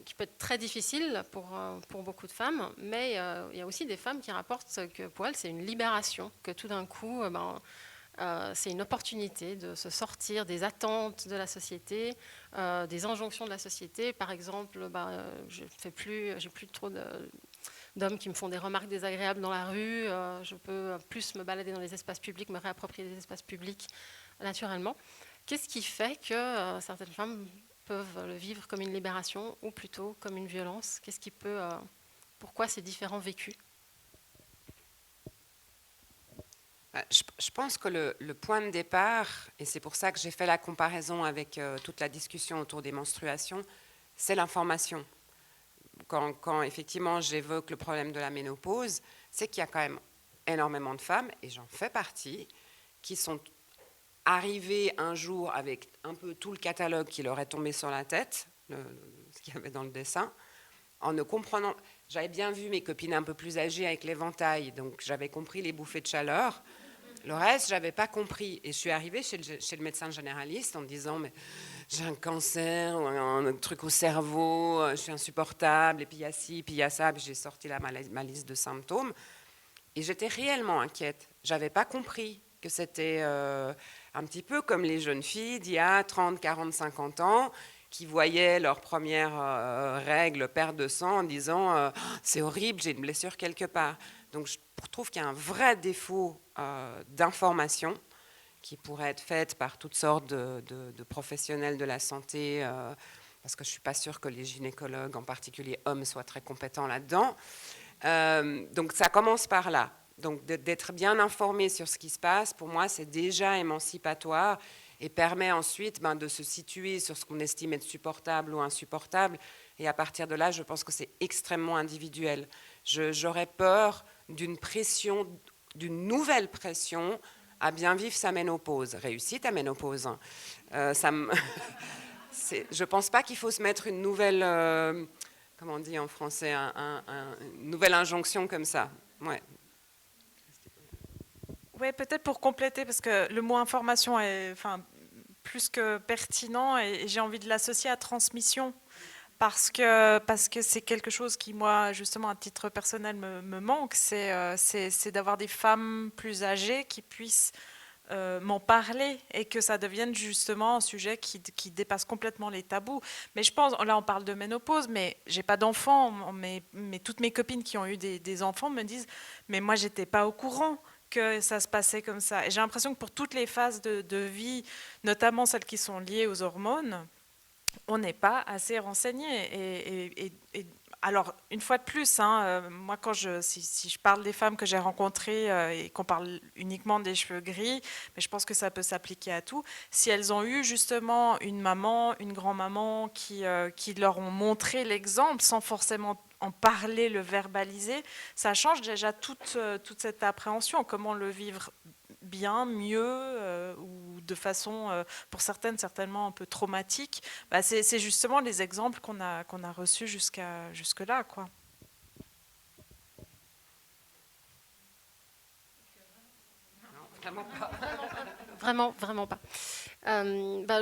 qui peut être très difficile pour beaucoup de femmes, mais il y a aussi des femmes qui rapportent que pour elles c'est une libération, que tout d'un coup c'est une opportunité de se sortir des attentes de la société, des injonctions de la société. Par exemple, j'ai plus trop d'hommes qui me font des remarques désagréables dans la rue, je peux plus me balader dans les espaces publics, me réapproprier les espaces publics naturellement. Qu'est-ce qui fait que certaines femmes peuvent le vivre comme une libération ou plutôt comme une violence? Pourquoi ces différents vécus? Je pense que le point de départ, et c'est pour ça que j'ai fait la comparaison avec toute la discussion autour des menstruations, c'est l'information. Quand effectivement j'évoque le problème de la ménopause, c'est qu'il y a quand même énormément de femmes, et j'en fais partie, qui sont arrivées un jour avec un peu tout le catalogue qui leur est tombé sur la tête, ce qu'il y avait dans le dessin, en ne comprenant. J'avais bien vu mes copines un peu plus âgées avec l'éventail, donc j'avais compris les bouffées de chaleur. Le reste, je n'avais pas compris. Et je suis arrivée chez le médecin généraliste en disant mais j'ai un cancer, ou un truc au cerveau, je suis insupportable, et puis il y a ci, puis il y a ça. Puis j'ai sorti ma liste de symptômes. Et j'étais réellement inquiète. Je n'avais pas compris que c'était un petit peu comme les jeunes filles d'il y a 30, 40, 50 ans qui voyaient leur première règle perte de sang en disant c'est horrible, j'ai une blessure quelque part. Donc je trouve qu'il y a un vrai défaut d'information qui pourrait être faite par toutes sortes de professionnels de la santé, parce que je ne suis pas sûre que les gynécologues, en particulier hommes, soient très compétents là-dedans. Donc ça commence par là. Donc d'être bien informé sur ce qui se passe, pour moi, c'est déjà émancipatoire et permet ensuite de se situer sur ce qu'on estime être supportable ou insupportable. Et à partir de là, je pense que c'est extrêmement individuel. J'aurais peur d'une pression, d'une nouvelle pression à bien vivre sa ménopause. Réussite à ménopause. Je ne pense pas qu'il faut se mettre une nouvelle, comment on dit en français, une nouvelle injonction comme ça. Ouais. Ouais, peut-être pour compléter, parce que le mot information est plus que pertinent et j'ai envie de l'associer à transmission. Parce que c'est quelque chose qui, moi, justement, à titre personnel, me manque, c'est d'avoir des femmes plus âgées qui puissent m'en parler et que ça devienne justement un sujet qui dépasse complètement les tabous. Mais je pense, là on parle de ménopause, mais j'ai pas d'enfants, mais toutes mes copines qui ont eu des enfants me disent, mais moi j'étais pas au courant que ça se passait comme ça. Et j'ai l'impression que pour toutes les phases de vie, notamment celles qui sont liées aux hormones, on n'est pas assez renseigné. Alors, une fois de plus, moi, si je parle des femmes que j'ai rencontrées et qu'on parle uniquement des cheveux gris, mais je pense que ça peut s'appliquer à tout. Si elles ont eu justement une maman, une grand-maman qui leur ont montré l'exemple sans forcément en parler, le verbaliser, ça change déjà toute cette appréhension. Comment le vivre bien, mieux ou de façon, pour certaines, certainement un peu traumatique. C'est justement les exemples qu'on a reçus jusque-là, quoi. Vraiment pas. Vraiment pas.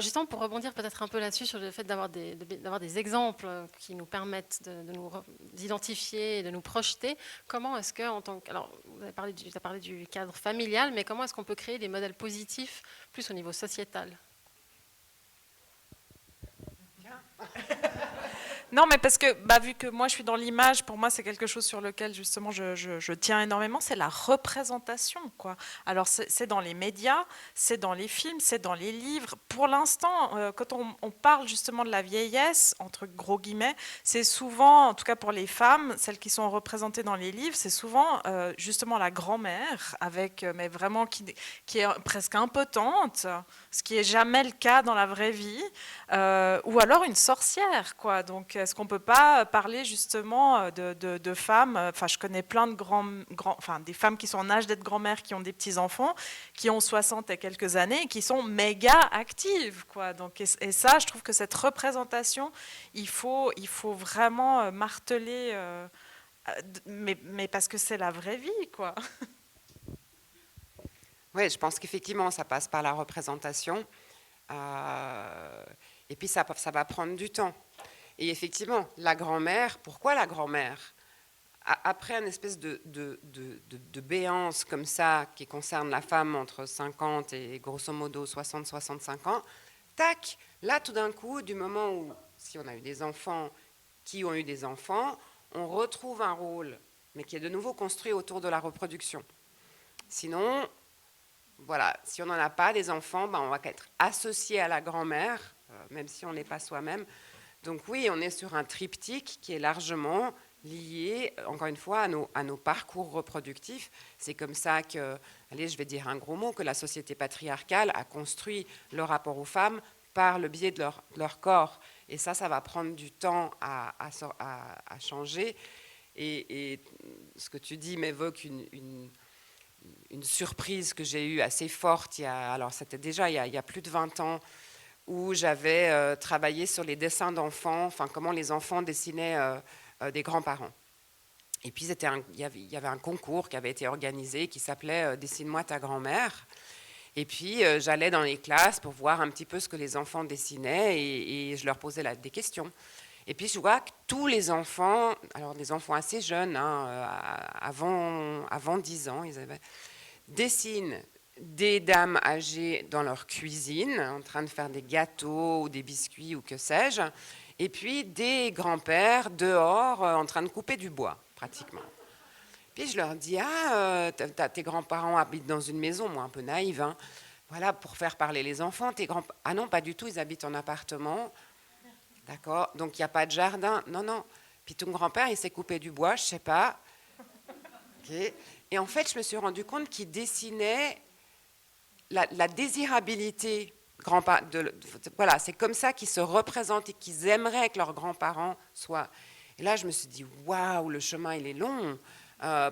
Justement, pour rebondir peut-être un peu là-dessus, sur le fait d'avoir des exemples qui nous permettent de nous identifier et de nous projeter, comment est-ce que, alors, vous avez parlé du cadre familial, mais comment est-ce qu'on peut créer des modèles positifs plus au niveau sociétal ? Non, mais parce que vu que moi je suis dans l'image, pour moi c'est quelque chose sur lequel justement je tiens énormément, c'est la représentation, quoi. Alors c'est dans les médias, c'est dans les films, c'est dans les livres. Pour l'instant, quand on parle justement de la vieillesse, entre gros guillemets, c'est souvent, en tout cas pour les femmes, celles qui sont représentées dans les livres, c'est souvent justement la grand-mère, mais vraiment qui est presque impotente, ce qui n'est jamais le cas dans la vraie vie, ou alors une sorcière, quoi. Donc est-ce qu'on ne peut pas parler justement de femmes, je connais plein de des femmes qui sont en âge d'être grand-mère, qui ont des petits-enfants, qui ont 60 et quelques années, et qui sont méga actives, quoi. Donc, et ça, je trouve que cette représentation, il faut vraiment marteler, mais parce que c'est la vraie vie, quoi. Oui, je pense qu'effectivement, ça passe par la représentation. Et puis, ça va prendre du temps. Et effectivement, la grand-mère, pourquoi la grand-mère ? Après une espèce de béance comme ça, qui concerne la femme entre 50 et grosso modo 60-65 ans, tac, là tout d'un coup, du moment où, si on a eu des enfants, qui ont eu des enfants, on retrouve un rôle, mais qui est de nouveau construit autour de la reproduction. Sinon, voilà, si on n'en a pas des enfants, on va être associé à la grand-mère, même si on n'est pas soi-même. Donc oui, on est sur un triptyque qui est largement lié, encore une fois, à nos parcours reproductifs. C'est comme ça que, allez, je vais dire un gros mot, que la société patriarcale a construit le rapport aux femmes par le biais de leur corps. Et ça va prendre du temps à changer. Et ce que tu dis m'évoque une surprise que j'ai eue assez forte, alors c'était déjà il y a plus de 20 ans, où j'avais travaillé sur les dessins d'enfants, comment les enfants dessinaient des grands-parents. Et puis il y avait un concours qui avait été organisé qui s'appelait Dessine-moi ta grand-mère. Et puis j'allais dans les classes pour voir un petit peu ce que les enfants dessinaient et je leur posais des questions. Et puis je vois que tous les enfants, alors des enfants assez jeunes, avant 10 ans, dessinent des dames âgées dans leur cuisine, en train de faire des gâteaux ou des biscuits ou que sais-je, et puis des grands-pères dehors en train de couper du bois, pratiquement. Puis je leur dis, tes grands-parents habitent dans une maison, moi un peu naïve, voilà, pour faire parler les enfants. Ah non, pas du tout, ils habitent en appartement. D'accord, donc il n'y a pas de jardin. Non. Puis ton grand-père, il s'est coupé du bois, je ne sais pas. Okay. Et en fait, je me suis rendu compte qu'il dessinait la désirabilité. Voilà, c'est comme ça qu'ils se représentent et qu'ils aimeraient que leurs grands-parents soient. Et là, je me suis dit, waouh, le chemin, il est long.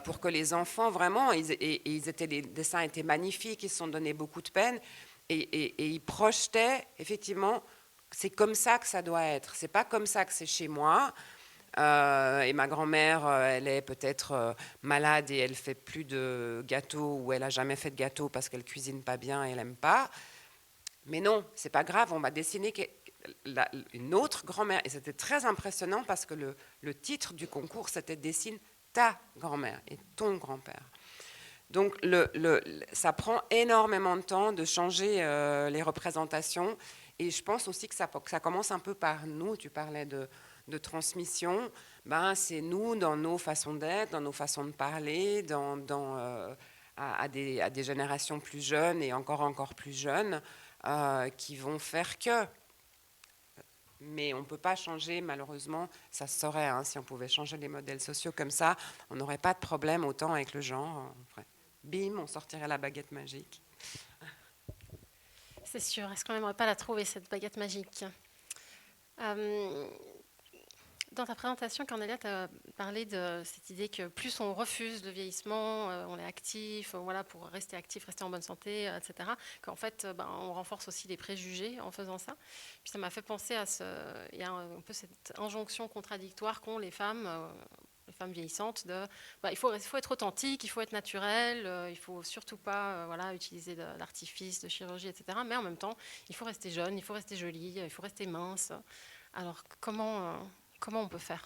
Pour que les enfants, vraiment, les dessins étaient magnifiques, ils se sont donné beaucoup de peine. Et ils projetaient, effectivement, c'est comme ça que ça doit être. C'est pas comme ça que c'est chez moi. Et ma grand-mère, elle est peut-être malade et elle fait plus de gâteaux, ou elle a jamais fait de gâteaux parce qu'elle cuisine pas bien et elle aime pas. Mais non, c'est pas grave, on m'a dessiné une autre grand-mère. Et c'était très impressionnant parce que le titre du concours, c'était « Dessine ta grand-mère et ton grand-père ». Donc ça prend énormément de temps de changer les représentations. Et je pense aussi que ça commence un peu par nous. Tu parlais de transmission. Ben, c'est nous, dans nos façons d'être, dans nos façons de parler, à des générations plus jeunes et encore plus jeunes, qui vont faire que. Mais on ne peut pas changer, malheureusement, ça se saurait, hein, si on pouvait changer les modèles sociaux comme ça, on n'aurait pas de problème autant avec le genre. Bim, on sortirait la baguette magique. C'est sûr, est-ce qu'on n'aimerait pas la trouver, cette baguette magique? Dans ta présentation, Cornelia, tu as parlé de cette idée que plus on refuse le vieillissement, on est actif, voilà, pour rester actif, rester en bonne santé, etc., qu'en fait, on renforce aussi les préjugés en faisant ça. Puis ça m'a fait penser à il y a un peu cette injonction contradictoire qu'ont les femmes vieillissantes il faut être authentique, il faut être naturel, il ne faut surtout pas utiliser d'artifice, de chirurgie, etc. Mais en même temps, il faut rester jeune, il faut rester jolie, il faut rester mince. Alors comment on peut faire?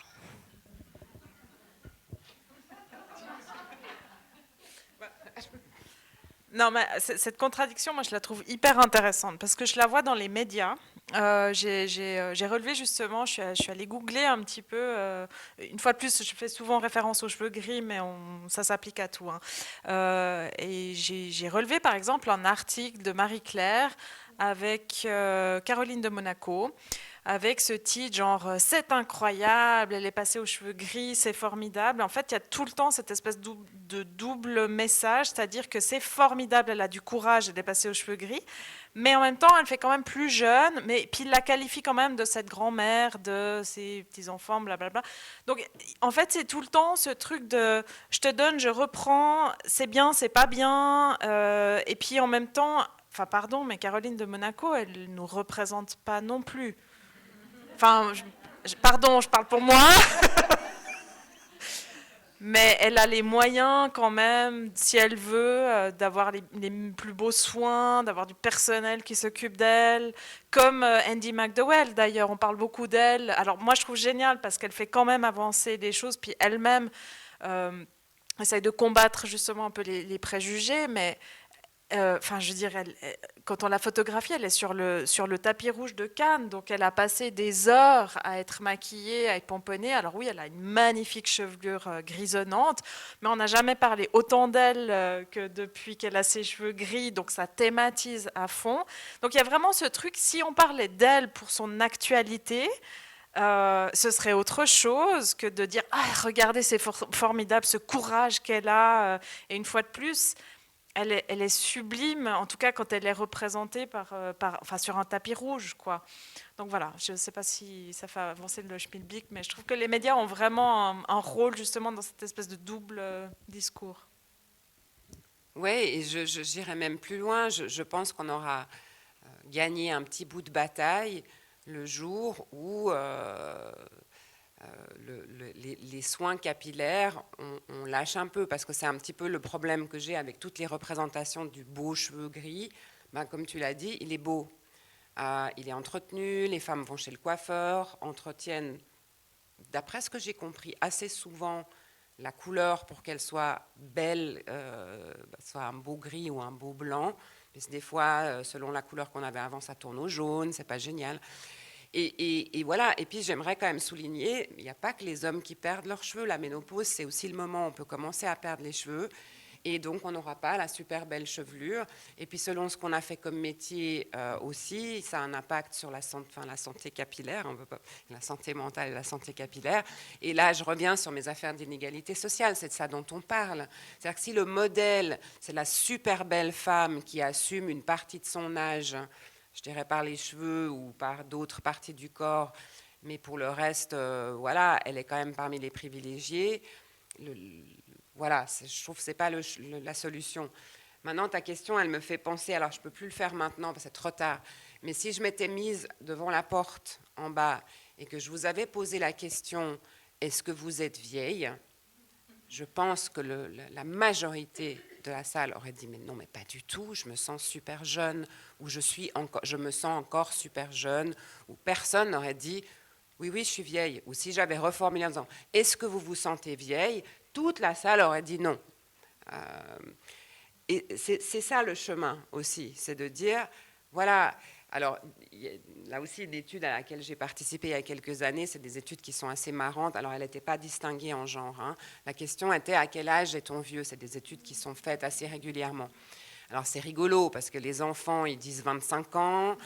Non, mais cette contradiction, moi, je la trouve hyper intéressante parce que je la vois dans les médias. J'ai relevé justement, je suis allée googler un petit peu. Une fois de plus, je fais souvent référence aux cheveux gris, mais ça s'applique à tout, hein. Et j'ai relevé, par exemple, un article de Marie-Claire avec Caroline de Monaco, avec ce titre genre « C'est incroyable, elle est passée aux cheveux gris, c'est formidable ». En fait, il y a tout le temps cette espèce de double message, c'est-à-dire que c'est formidable, elle a du courage, elle est passée aux cheveux gris, mais en même temps, elle fait quand même plus jeune, mais puis il la qualifie quand même de cette grand-mère, de ses petits-enfants, blablabla. Donc, en fait, c'est tout le temps ce truc de « je te donne, je reprends, c'est bien, c'est pas bien », et puis en même temps, enfin pardon, mais Caroline de Monaco, elle nous représente pas non plus. Enfin, pardon, je parle pour moi. Mais elle a les moyens quand même, si elle veut, d'avoir les plus beaux soins, d'avoir du personnel qui s'occupe d'elle, comme Andy McDowell d'ailleurs, on parle beaucoup d'elle. Alors moi je trouve génial parce qu'elle fait quand même avancer des choses, puis elle-même essaye de combattre justement un peu les préjugés, mais enfin, je veux dire, quand on la photographie, elle est sur le tapis rouge de Cannes, donc elle a passé des heures à être maquillée, à être pomponnée. Alors oui, elle a une magnifique chevelure grisonnante, mais on n'a jamais parlé autant d'elle que depuis qu'elle a ses cheveux gris, donc ça thématise à fond. Donc il y a vraiment ce truc, si on parlait d'elle pour son actualité, ce serait autre chose que de dire « Ah, regardez, c'est formidable, ce courage qu'elle a ». Et une fois de plus, elle est sublime, en tout cas quand elle est représentée sur un tapis rouge, quoi. Donc voilà, je ne sais pas si ça fait avancer le schmilblick, mais je trouve que les médias ont vraiment un rôle justement dans cette espèce de double discours. Oui, et j'irai même plus loin. Je pense qu'on aura gagné un petit bout de bataille le jour où les soins capillaires, on lâche un peu, parce que c'est un petit peu le problème que j'ai avec toutes les représentations du beau cheveu gris. Comme tu l'as dit, il est beau. Il est entretenu, les femmes vont chez le coiffeur, entretiennent, d'après ce que j'ai compris, assez souvent la couleur pour qu'elle soit belle, soit un beau gris ou un beau blanc. Mais des fois, selon la couleur qu'on avait avant, ça tourne au jaune, c'est pas génial. Et voilà, et puis j'aimerais quand même souligner, il n'y a pas que les hommes qui perdent leurs cheveux. La ménopause, c'est aussi le moment où on peut commencer à perdre les cheveux. Et donc, on n'aura pas la super belle chevelure. Et puis, selon ce qu'on a fait comme métier aussi, ça a un impact sur la santé capillaire, la santé mentale et la santé capillaire. Et là, je reviens sur mes affaires d'inégalité sociale. C'est de ça dont on parle. C'est-à-dire que si le modèle, c'est la super belle femme qui assume une partie de son âge, je dirais par les cheveux ou par d'autres parties du corps, mais pour le reste, voilà, elle est quand même parmi les privilégiés. Voilà, je trouve que ce n'est pas la solution. Maintenant, ta question, elle me fait penser, alors je ne peux plus le faire maintenant parce que c'est trop tard, mais si je m'étais mise devant la porte en bas et que je vous avais posé la question, est-ce que vous êtes vieille ? Je pense que la majorité de la salle aurait dit mais non, mais pas du tout, je me sens super jeune, ou je me sens encore super jeune, ou personne n'aurait dit oui, je suis vieille. Ou si j'avais reformulé en disant est-ce que vous vous sentez vieille ? Toute la salle aurait dit non. Et c'est ça le chemin aussi, c'est de dire voilà. Alors, là aussi, une étude à laquelle j'ai participé il y a quelques années, c'est des études qui sont assez marrantes. Alors, elle n'était pas distinguée en genre. Hein. La question était à quel âge est-on vieux ? C'est des études qui sont faites assez régulièrement. Alors, c'est rigolo parce que les enfants, ils disent 25 ans.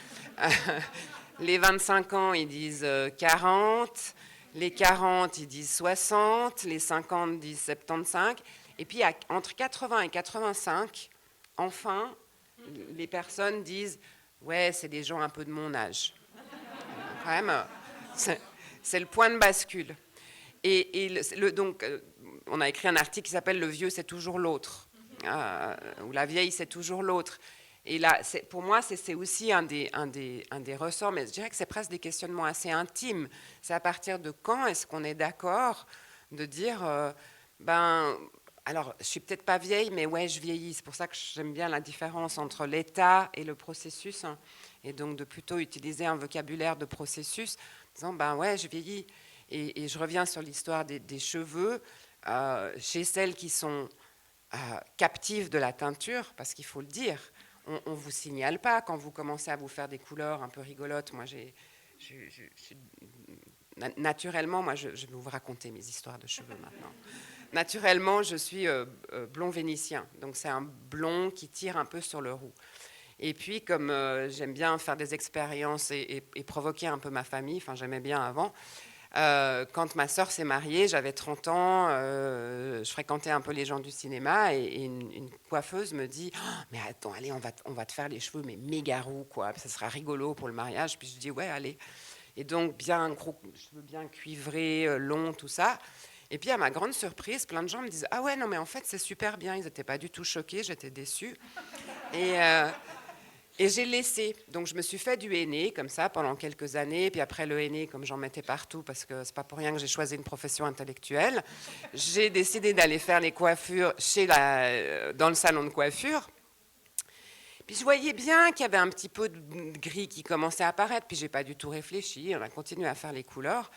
Les 25 ans, ils disent 40. Les 40, ils disent 60. Les 50 disent 75. Et puis, entre 80 et 85, enfin, les personnes disent ouais, c'est des gens un peu de mon âge. Quand même, c'est le point de bascule. Donc, on a écrit un article qui s'appelle « Le vieux, c'est toujours l'autre », ou « La vieille, c'est toujours l'autre ». Et là, pour moi, c'est aussi un des ressorts, mais je dirais que c'est presque des questionnements assez intimes. C'est à partir de quand est-ce qu'on est d'accord de dire alors, je suis peut-être pas vieille, mais ouais, je vieillis. C'est pour ça que j'aime bien la différence entre l'état et le processus. Hein. Et donc, de plutôt utiliser un vocabulaire de processus, en disant, ouais, je vieillis. Et je reviens sur l'histoire des cheveux. Chez celles qui sont captives de la teinture, parce qu'il faut le dire, on ne vous signale pas quand vous commencez à vous faire des couleurs un peu rigolotes. Moi, naturellement, moi, je vais vous raconter mes histoires de cheveux maintenant. Naturellement, je suis blond vénitien, donc c'est un blond qui tire un peu sur le roux. Et puis, comme j'aime bien faire des expériences et provoquer un peu ma famille, enfin j'aimais bien avant, quand ma sœur s'est mariée, j'avais 30 ans, je fréquentais un peu les gens du cinéma et une coiffeuse me dit oh, « Mais attends, allez, on va te faire les cheveux, mais méga roux, quoi, ça sera rigolo pour le mariage. » Puis je dis « Ouais, allez. » Et donc, bien gros, cheveux bien cuivrés, longs, tout ça. Et puis, à ma grande surprise, plein de gens me disent « Ah ouais, non, mais en fait, c'est super bien. » Ils n'étaient pas du tout choqués, j'étais déçue. Et j'ai laissé. Donc, je me suis fait du henné, comme ça, pendant quelques années. Puis après, le henné, comme j'en mettais partout, parce que c'est pas pour rien que j'ai choisi une profession intellectuelle, j'ai décidé d'aller faire les coiffures dans le salon de coiffure. Puis je voyais bien qu'il y avait un petit peu de gris qui commençait à apparaître. Puis, j'ai pas du tout réfléchi. On a continué à faire les couleurs.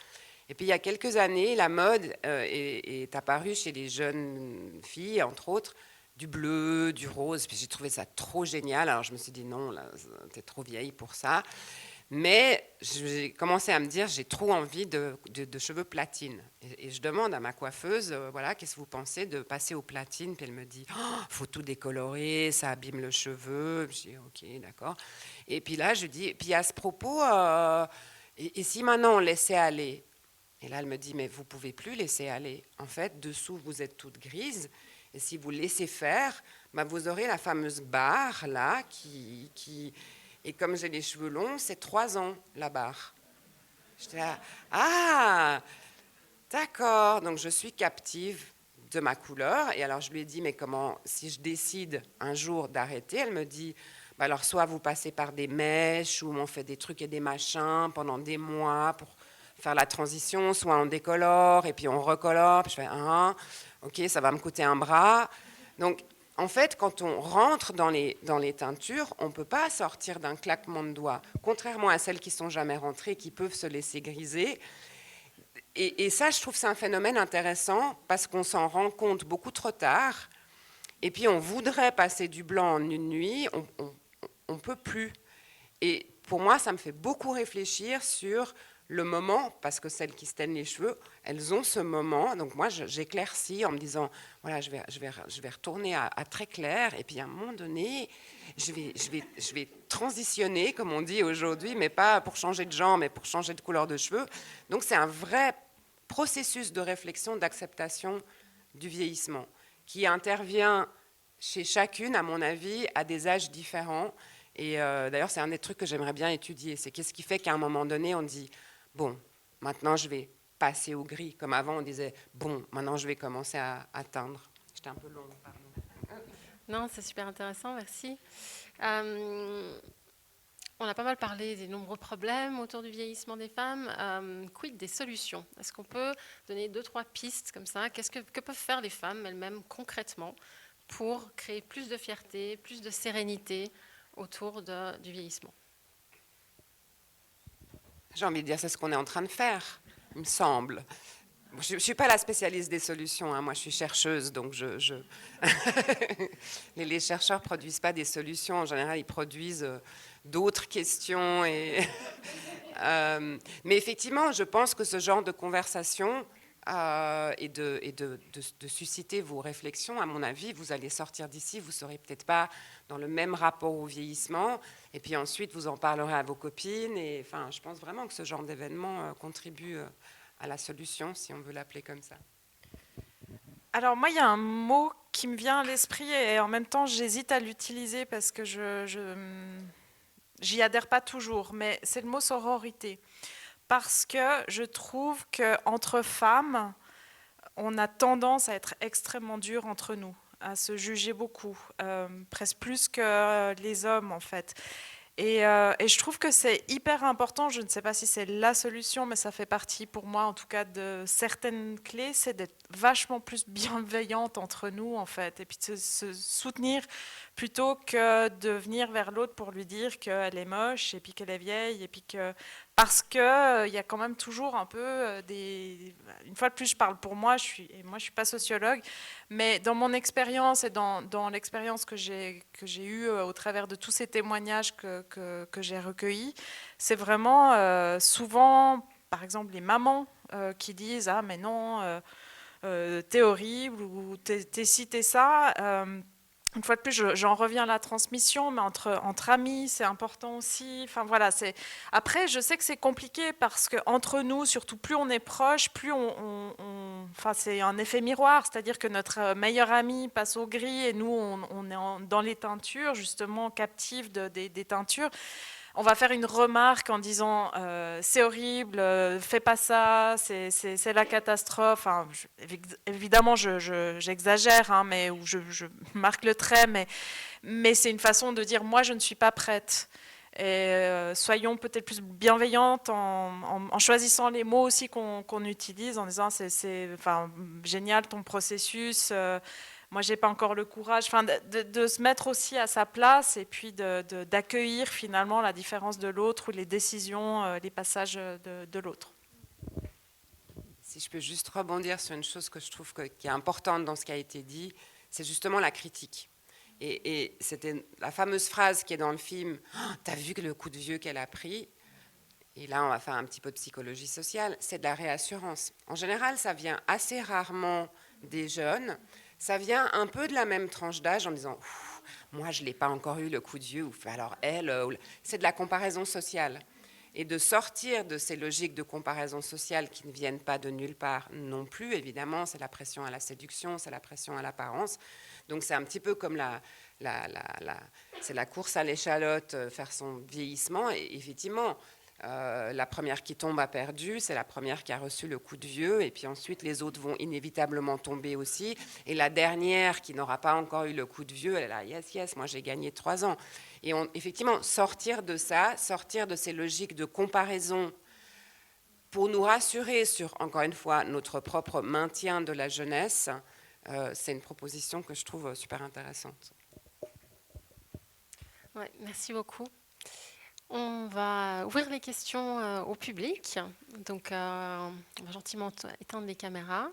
Et puis, il y a quelques années, la mode est apparue chez les jeunes filles, entre autres, du bleu, du rose. Puis j'ai trouvé ça trop génial. Alors, je me suis dit, non, là, t'es trop vieille pour ça. Mais j'ai commencé à me dire, j'ai trop envie de cheveux platine. Et je demande à ma coiffeuse, voilà, qu'est-ce que vous pensez de passer au platine ? Puis elle me dit, faut tout décolorer, ça abîme le cheveu. Je dis, ok, d'accord. Et puis là, je dis, puis à ce propos, et si maintenant on laissait aller ? Et là, elle me dit, mais vous ne pouvez plus laisser aller. En fait, dessous, vous êtes toute grise. Et si vous laissez faire, vous aurez la fameuse barre, là, et comme j'ai les cheveux longs, c'est 3 ans, la barre. J'étais là, ah, d'accord. Donc, je suis captive de ma couleur. Et alors, je lui ai dit, mais comment, si je décide un jour d'arrêter, elle me dit, alors, soit vous passez par des mèches, ou on fait des trucs et des machins pendant des mois pour faire la transition, soit on décolore et puis on recolore. Puis je fais ok, ça va me coûter un bras. Donc, en fait, quand on rentre dans les teintures, on ne peut pas sortir d'un claquement de doigts, contrairement à celles qui ne sont jamais rentrées, qui peuvent se laisser griser. Et ça, je trouve que c'est un phénomène intéressant parce qu'on s'en rend compte beaucoup trop tard. Et puis, on voudrait passer du blanc en une nuit, on ne peut plus. Et pour moi, ça me fait beaucoup réfléchir sur le moment, parce que celles qui se teignent les cheveux, elles ont ce moment. Donc moi, j'éclaircis en me disant, voilà, je vais retourner à très clair. Et puis à un moment donné, je vais transitionner, comme on dit aujourd'hui, mais pas pour changer de genre, mais pour changer de couleur de cheveux. Donc c'est un vrai processus de réflexion, d'acceptation du vieillissement, qui intervient chez chacune, à mon avis, à des âges différents. Et d'ailleurs, c'est un des trucs que j'aimerais bien étudier. C'est qu'est-ce qui fait qu'à un moment donné, on dit bon, maintenant je vais passer au gris. Comme avant, on disait bon, maintenant je vais commencer à teindre. J'étais un peu longue, pardon. Non, c'est super intéressant, merci. On a pas mal parlé des nombreux problèmes autour du vieillissement des femmes. Quid des solutions? Est-ce qu'on peut donner 2-3 pistes comme ça? Que peuvent faire les femmes elles-mêmes concrètement pour créer plus de fierté, plus de sérénité autour du vieillissement? J'ai envie de dire, c'est ce qu'on est en train de faire, il me semble. Je ne suis pas la spécialiste des solutions, hein. Moi je suis chercheuse, donc les chercheurs ne produisent pas des solutions, en général ils produisent d'autres questions. Mais effectivement, je pense que ce genre de conversation et de susciter vos réflexions, à mon avis, vous allez sortir d'ici, vous ne serez peut-être pas dans le même rapport au vieillissement, et puis ensuite vous en parlerez à vos copines, et enfin, je pense vraiment que ce genre d'événement contribue à la solution, si on veut l'appeler comme ça. Alors moi, il y a un mot qui me vient à l'esprit et en même temps, j'hésite à l'utiliser parce que j'y adhère pas toujours, mais c'est le mot sororité. Parce que je trouve qu'entre femmes, on a tendance à être extrêmement dur entre nous, à se juger beaucoup, presque plus que les hommes en fait. Et je trouve que c'est hyper important, je ne sais pas si c'est la solution, mais ça fait partie pour moi en tout cas de certaines clés, c'est d'être vachement plus bienveillante entre nous en fait, et puis de se soutenir plutôt que de venir vers l'autre pour lui dire qu'elle est moche et puis qu'elle est vieille, et puis que... Parce qu'il y a quand même toujours un peu des... Une fois de plus, je parle pour moi, je suis pas sociologue, mais dans mon expérience et dans l'expérience que j'ai eue au travers de tous ces témoignages que j'ai recueillis, c'est vraiment souvent, par exemple, les mamans qui disent « Ah, mais non, t'es horrible » ou « t'es ci, t'es ça ». Une fois de plus, j'en reviens à la transmission, mais entre amis, c'est important aussi. Enfin voilà, après, je sais que c'est compliqué parce que entre nous, surtout plus on est proche, plus enfin c'est un effet miroir, c'est-à-dire que notre meilleur ami passe au gris et nous, on est dans les teintures, justement captifs des teintures. On va faire une remarque en disant c'est horrible, fais pas ça, c'est la catastrophe. Enfin, évidemment, j'exagère, hein, mais ou je marque le trait, mais c'est une façon de dire moi je ne suis pas prête. Et soyons peut-être plus bienveillantes en choisissant les mots aussi qu'on utilise, en disant c'est enfin, génial ton processus. Moi, j'ai pas encore le courage, enfin, de se mettre aussi à sa place et puis d'accueillir finalement la différence de l'autre ou les décisions, les passages de l'autre. Si je peux juste rebondir sur une chose que je trouve qui est importante dans ce qui a été dit, c'est justement la critique. Et c'était la fameuse phrase qui est dans le film oh, « T'as vu le coup de vieux qu'elle a pris ?» Et là, on va faire un petit peu de psychologie sociale. C'est de la réassurance. En général, ça vient assez rarement des jeunes. Ça vient un peu de la même tranche d'âge en disant « Moi, je ne l'ai pas encore eu le coup de vieux. » Alors elle, c'est de la comparaison sociale. Et de sortir de ces logiques de comparaison sociale qui ne viennent pas de nulle part non plus, évidemment, c'est la pression à la séduction, c'est la pression à l'apparence. Donc c'est un petit peu comme c'est la course à l'échalote, faire son vieillissement. Et effectivement, la première qui tombe a perdu, c'est la première qui a reçu le coup de vieux, et puis ensuite les autres vont inévitablement tomber aussi. Et la dernière qui n'aura pas encore eu le coup de vieux, elle est là, yes, moi j'ai gagné 3 ans. Et effectivement, sortir de ça, sortir de ces logiques de comparaison pour nous rassurer sur, encore une fois, notre propre maintien de la jeunesse, c'est une proposition que je trouve super intéressante. Ouais, merci beaucoup. On va ouvrir les questions au public. Donc, on va gentiment éteindre les caméras.